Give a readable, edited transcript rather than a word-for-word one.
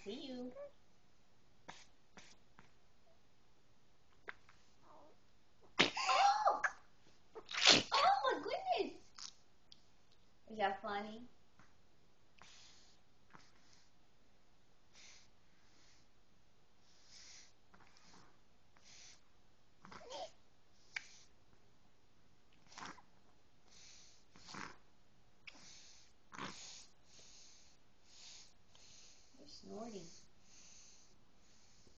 see you. Oh! Oh my goodness! Is that funny? You're snorting.